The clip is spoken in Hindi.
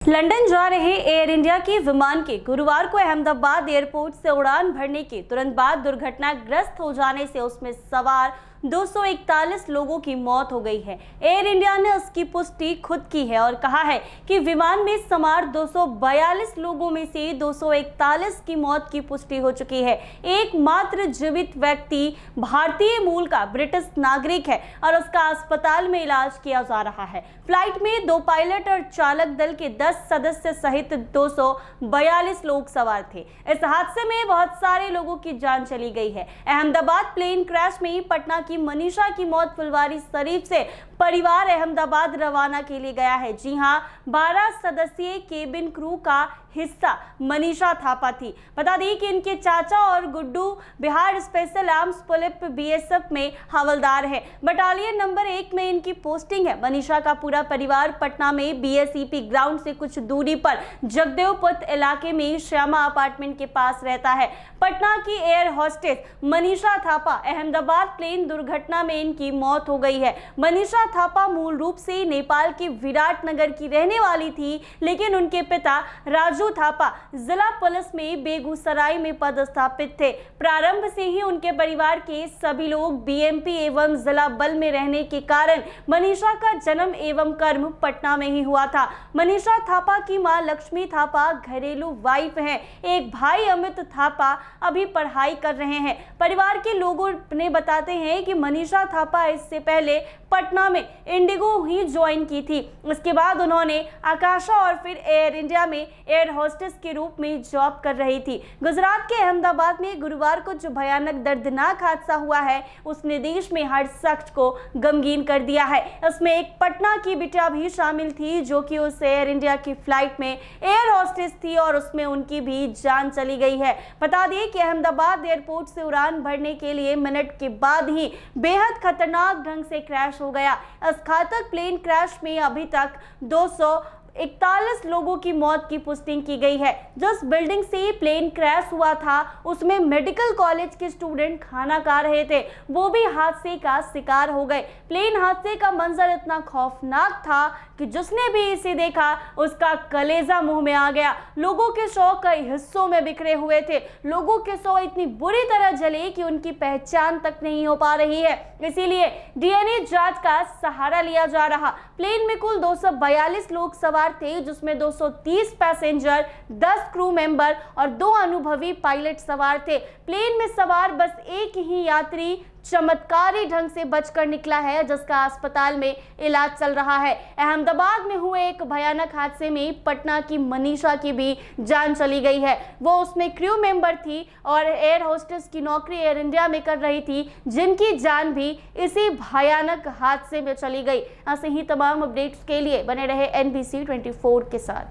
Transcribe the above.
लंदन जा रहे एयर इंडिया के विमान के गुरुवार को अहमदाबाद एयरपोर्ट से उड़ान भरने के तुरंत बाद दुर्घटनाग्रस्त हो जाने से उसमें सवार 241 लोगों की मौत हो गई है। एयर इंडिया ने इसकी पुष्टि खुद की है और कहा है कि विमान में सवार 242 लोगों में से 241 की मौत की पुष्टि हो चुकी है। एकमात्र जीवित व्यक्ति भारतीय मूल का ब्रिटिश नागरिक है और उसका अस्पताल में इलाज किया जा रहा है। फ्लाइट में 2 पायलट और चालक दल के 10 सदस्य सहित 242 लोग सवार थे। इस हादसे में बहुत सारे लोगों की जान चली गई है। अहमदाबाद प्लेन क्रैश में पटना की मनीषा की मौत फुलवारी शरीफ से परिवार अहमदाबाद रवाना के लिए गया है। जी हां, 12 सदस्यीय केबिन क्रू का हिस्सा मनीषा थापा थी। बता दें कि इनके चाचा और Guddu Bihar special arms police BSF में हवलदार है। बटालियन नंबर 1 में इनकी पोस्टिंग है। मनीषा का पूरा परिवार पटना में बीएसईपी ग्राउंड से कुछ दूरी पर जगदेवपुर इलाके में श्यामा अपार्टमेंट के पास रहता है। पटना की air hostess Manisha Thapa Ahmedabad plane दुर्घटना में इनकी मौत हो गई है। मनीषा थापा मूल रूप से नेपाल के विराटनगर की रहने वाली थी, लेकिन उनके पिता राजू थापा जिला पुलिस में बेगूसराय में पदस्थापित थे। प्रारंभ से ही उनके परिवार के सभी लोग बीएमपी एवं जिला बल में रहने के कारण मनीषा का जन्म एवं कर्म पटना में ही हुआ था। मनीषा थापा की मां लक्ष्मी थापा घरेलू वाइफ हैं। एक भाई अमित थापा अभी पढ़ाई कर रहे हैं। परिवार के लोगों ने बताते हैं कि मनीषा थापा इससे पहले पटना में इंडिगो ही ज्वाइन की थी। इसके बाद उन्होंने आकाशा और फिर एयर इंडिया में एयर होस्टेस के रूप में जॉब कर रही थी। गुजरात के अहमदाबाद में गुरुवार को जो भयानक दर्दनाक हादसा हुआ है, उसने देश में हर शख्स को गमगीन कर दिया है। इसमें एक पटना की बिटिया भी शामिल थी, जो कि उस एयर इंडिया की फ्लाइट में एयर होस्टेस थी और उसमें उनकी भी जान चली गई है। बता दें कि अहमदाबाद एयरपोर्ट से उड़ान भरने के लिए मिनट के बाद ही बेहद खतरनाक ढंग से क्रैश हो गया। इस घातक प्लेन क्रैश में अभी तक 241 लोगों की मौत की पुष्टि की गई है। जिस बिल्डिंग से प्लेन क्रैश हुआ था, उसमें मेडिकल कॉलेज के स्टूडेंट खाना खा रहे थे, वो भी हादसे का शिकार हो गए। प्लेन हादसे का मंजर इतना खौफनाक था कि जिसने भी इसे देखा उसका कलेजा मुंह में आ गया। लोगों के शव कई हिस्सों में बिखरे हुए थे। लोगों के शव इतनी बुरी तरह जले कि उनकी पहचान तक नहीं हो पा रही है। इसीलिए डीएनए जांच का सहारा लिया जा रहा। प्लेन में कुल 242 लोग सवार थे, जिसमें 230 पैसेंजर, 10 क्रू मेंबर और 2 अनुभवी पायलट सवार थे। प्लेन में सवार बस एक ही यात्री चमत्कारी ढंग से बचकर निकला है, जिसका अस्पताल में इलाज चल रहा है। अहमदाबाद में हुए एक भयानक हादसे में पटना की मनीषा की भी जान चली गई है। वो उसमें क्रू मेंबर थी और एयर होस्टेस की नौकरी एयर इंडिया में कर रही थी, जिनकी जान भी इसी भयानक हादसे में चली गई। ऐसे ही तमाम अपडेट्स के लिए बने रहे NBC 24 के साथ।